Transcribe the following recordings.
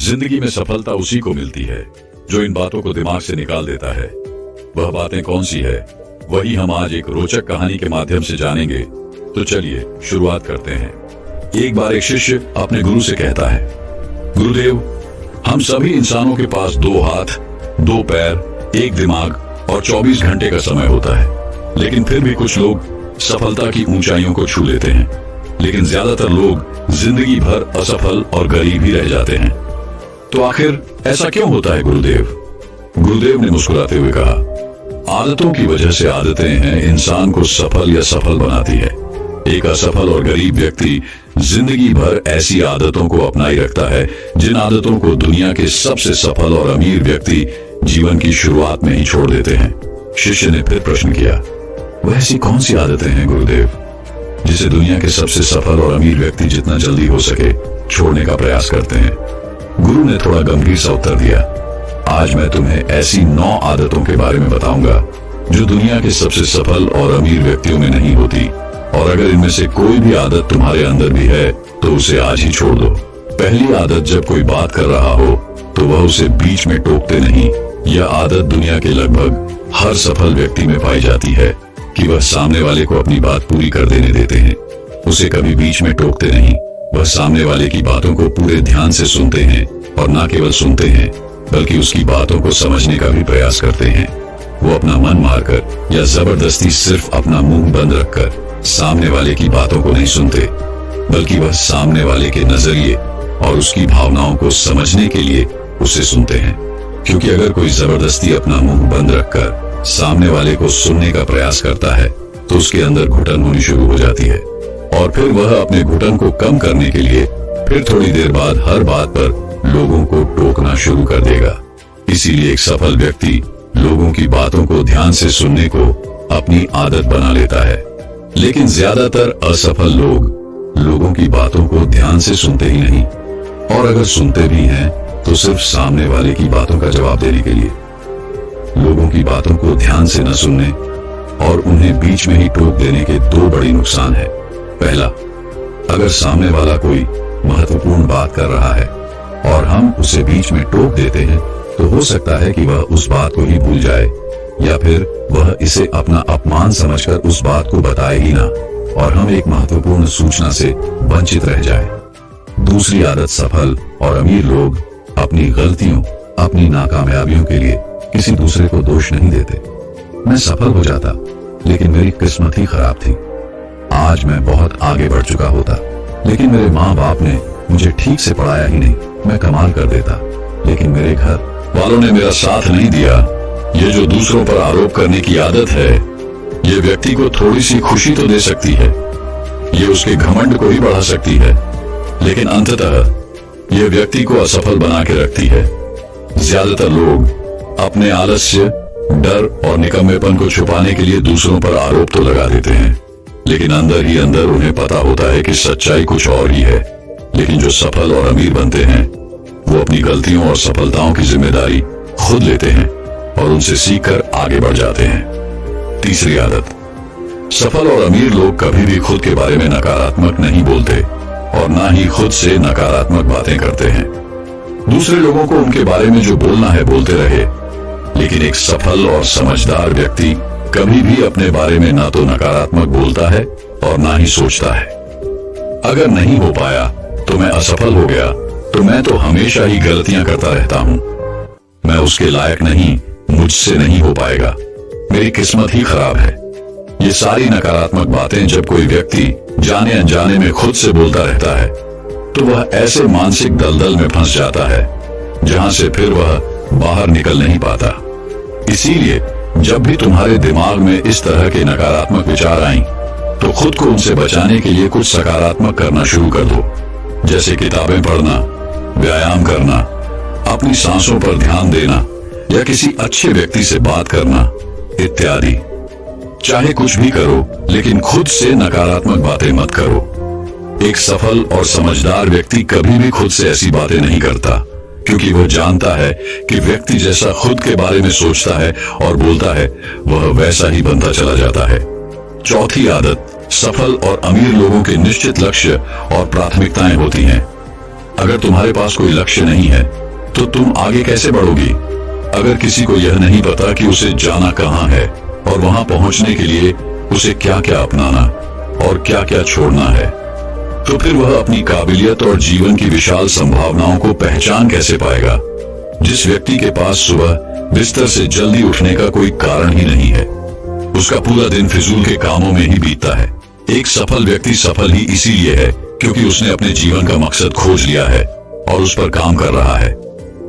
जिंदगी में सफलता उसी को मिलती है जो इन बातों को दिमाग से निकाल देता है। वह बातें कौन सी है, वही हम आज एक रोचक कहानी के माध्यम से जानेंगे। तो चलिए शुरुआत करते हैं। एक बार एक शिष्य अपने गुरु से कहता है, गुरुदेव, हम सभी इंसानों के पास 2 हाथ, 2 पैर, 1 दिमाग और 24 घंटे का समय होता है, लेकिन फिर भी कुछ लोग सफलता की ऊंचाइयों को छू लेते हैं, लेकिन ज्यादातर लोग जिंदगी भर असफल और गरीब ही रह जाते हैं। तो आखिर ऐसा क्यों होता है गुरुदेव? गुरुदेव ने मुस्कुराते हुए कहा, आदतों की वजह से आदतें हैं इंसान को सफल या सफल बनाती है। एक असफल और गरीब व्यक्ति जिंदगी भर ऐसी आदतों को अपनाए रखता है जिन आदतों को दुनिया के सबसे सफल और अमीर व्यक्ति जीवन की शुरुआत में ही छोड़ देते हैं। शिष्य ने फिर प्रश्न किया, वह ऐसी कौन सी आदतें हैं गुरुदेव जिसे दुनिया के सबसे सफल और अमीर व्यक्ति जितना जल्दी हो सके छोड़ने का प्रयास करते हैं? गुरु ने थोड़ा गंभीर सा उत्तर दिया, आज मैं तुम्हें ऐसी 9 आदतों के बारे में बताऊंगा जो दुनिया के सबसे सफल और अमीर व्यक्तियों में नहीं होती, और अगर इनमें से कोई भी आदत तुम्हारे अंदर भी है तो उसे आज ही छोड़ दो। पहली आदत, जब कोई बात कर रहा हो तो वह उसे बीच में टोकते नहीं। यह आदत दुनिया के लगभग हर सफल व्यक्ति में पाई जाती है कि वह सामने वाले को अपनी बात पूरी कर देने देते हैं, उसे कभी बीच में टोकते नहीं। वह सामने वाले की बातों को पूरे ध्यान से सुनते हैं, और न केवल सुनते हैं बल्कि उसकी बातों को समझने का भी प्रयास करते हैं। वो अपना मन मारकर या जबरदस्ती सिर्फ अपना मुंह बंद रखकर सामने वाले की बातों को नहीं सुनते, बल्कि वह सामने वाले के नजरिए और उसकी भावनाओं को समझने के लिए उसे सुनते हैं। क्योंकि अगर कोई जबरदस्ती अपना मुंह बंद रखकर सामने वाले को सुनने का प्रयास करता है तो उसके अंदर घुटन होनी शुरू हो जाती है, और फिर वह अपने घुटन को कम करने के लिए फिर थोड़ी देर बाद हर बात पर लोगों को टोकना शुरू कर देगा। इसीलिए एक सफल व्यक्ति लोगों की बातों को ध्यान से सुनने को अपनी आदत बना लेता है, लेकिन ज्यादातर असफल लोग लोगों की बातों को ध्यान से सुनते ही नहीं, और अगर सुनते भी हैं तो सिर्फ सामने वाले की बातों का जवाब देने के लिए। लोगों की बातों को ध्यान से न सुनने और उन्हें बीच में ही टोक देने के 2 बड़े नुकसान हैं। पहला, अगर सामने वाला कोई महत्वपूर्ण बात कर रहा है और हम उसे बीच में टोक देते हैं तो हो सकता है कि वह उस बात को ही भूल जाए, या फिर वह इसे अपना अपमान समझकर उस बात को बताए ही ना, और हम एक महत्वपूर्ण सूचना से वंचित रह जाए। दूसरी आदत, सफल और अमीर लोग अपनी गलतियों, अपनी नाकामयाबियों के लिए किसी दूसरे को दोष नहीं देते। मैं सफल हो जाता लेकिन मेरी किस्मत ही खराब थी, आज मैं बहुत आगे बढ़ चुका होता, लेकिन मेरे माँ बाप ने मुझे ठीक से पढ़ाया ही नहीं, मैं कमाल कर देता, लेकिन मेरे घर वालों ने मेरा साथ नहीं दिया। ये जो दूसरों पर आरोप करने की आदत है, ये व्यक्ति को थोड़ी सी खुशी तो दे सकती है, ये उसके घमंड को ही बढ़ा सकती है, लेकिन अंततः ये व्यक्ति को असफल बना के रखती है। ज्यादातर लोग अपने आलस्य, डर और निकम्मेपन को छुपाने के लिए दूसरों पर आरोप तो लगा देते हैं, लेकिन अंदर ही अंदर उन्हें पता होता है कि सच्चाई कुछ और ही है। लेकिन जो सफल और अमीर बनते हैं वो अपनी गलतियों और सफलताओं की जिम्मेदारी खुद लेते हैं और उनसे सीखकर आगे बढ़ जाते हैं। तीसरी आदत, सफल और अमीर लोग कभी भी खुद के बारे में नकारात्मक नहीं बोलते और ना ही खुद से नकारात्मक बातें करते हैं। दूसरे लोगों को उनके बारे में जो बोलना है बोलते रहे, लेकिन एक सफल और समझदार व्यक्ति कभी भी अपने बारे में ना तो नकारात्मक बोलता है और ना ही सोचता है। अगर नहीं हो पाया तो मैं असफल हो गया, तो मैं तो हमेशा ही गलतियां करता रहता हूं, मैं उसके लायक नहीं, मुझसे नहीं हो पाएगा, मेरी किस्मत ही खराब है। ये सारी नकारात्मक बातें जब कोई व्यक्ति जाने अनजाने में खुद से बोलता रहता है तो वह ऐसे मानसिक दलदल में फंस जाता है जहां से फिर वह बाहर निकल नहीं पाता। इसीलिए जब भी तुम्हारे दिमाग में इस तरह के नकारात्मक विचार आएं, तो खुद को उनसे बचाने के लिए कुछ सकारात्मक करना शुरू कर दो, जैसे किताबें पढ़ना, व्यायाम करना, अपनी सांसों पर ध्यान देना या किसी अच्छे व्यक्ति से बात करना इत्यादि। चाहे कुछ भी करो, लेकिन खुद से नकारात्मक बातें मत करो। एक सफल और समझदार व्यक्ति कभी भी खुद से ऐसी बातें नहीं करता, क्योंकि वह जानता है कि व्यक्ति जैसा खुद के बारे में सोचता है और बोलता है वह वैसा ही बनता चला जाता है। चौथी आदत, सफल और अमीर लोगों के निश्चित लक्ष्य और प्राथमिकताएं होती हैं। अगर तुम्हारे पास कोई लक्ष्य नहीं है तो तुम आगे कैसे बढ़ोगी? अगर किसी को यह नहीं पता कि उसे जाना कहाँ है और वहां पहुंचने के लिए उसे क्या क्या अपनाना और क्या क्या छोड़ना है, तो फिर वह अपनी काबिलियत और जीवन की विशाल संभावनाओं को पहचान कैसे पाएगा? जिस व्यक्ति के पास सुबह बिस्तर से जल्दी उठने का कोई कारण ही नहीं है, उसका पूरा दिन फिजूल के कामों में ही बीतता है। एक सफल व्यक्ति सफल ही इसीलिए है क्योंकि उसने अपने जीवन का मकसद खोज लिया है और उस पर काम कर रहा है।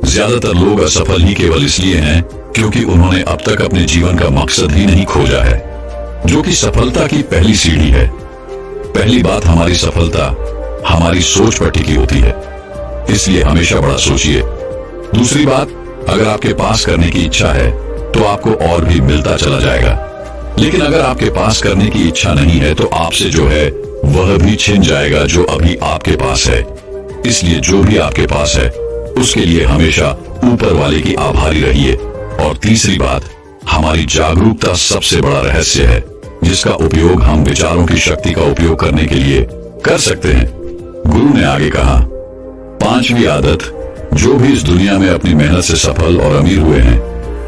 ज्यादातर लोग असफल ही केवल इसलिए हैं क्योंकि उन्होंने अब तक अपने जीवन का मकसद ही नहीं खोजा है, जो कि सफलता की पहली सीढ़ी है। पहली बात, हमारी सफलता हमारी सोच पर टिकी होती है, इसलिए हमेशा बड़ा सोचिए। दूसरी बात, अगर आपके पास करने की इच्छा है तो आपको और भी मिलता चला जाएगा, लेकिन अगर आपके पास करने की इच्छा नहीं है तो आपसे जो है वह भी छिन जाएगा जो अभी आपके पास है। इसलिए जो भी आपके पास है उसके लिए हमेशा ऊपर वाले की आभारी रहिए। और तीसरी बात, हमारी जागरूकता सबसे बड़ा रहस्य है जिसका उपयोग हम विचारों की शक्ति का उपयोग करने के लिए कर सकते हैं। गुरु ने आगे कहा, पांचवी आदत, जो भी इस दुनिया में अपनी मेहनत से सफल और अमीर हुए हैं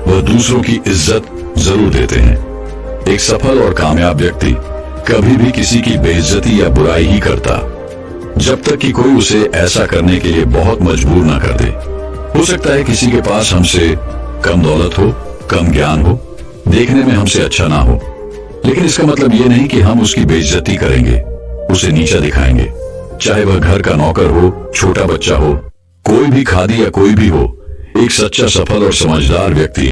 वह दूसरों की इज्जत जरूर देते हैं। एक सफल और कामयाब व्यक्ति कभी भी किसी की बेइज्जती या बुराई ही करता जब तक कि कोई उसे ऐसा करने के लिए बहुत मजबूर ना कर दे। हो सकता है किसी के पास हमसे कम दौलत हो, कम ज्ञान हो, देखने में हमसे अच्छा ना हो, लेकिन इसका मतलब ये नहीं कि हम उसकी बेइज्जती करेंगे, उसे नीचा दिखाएंगे। चाहे वह घर का नौकर हो, छोटा बच्चा हो, कोई भी खादी या कोई भी हो, एक सच्चा सफल और समझदार व्यक्ति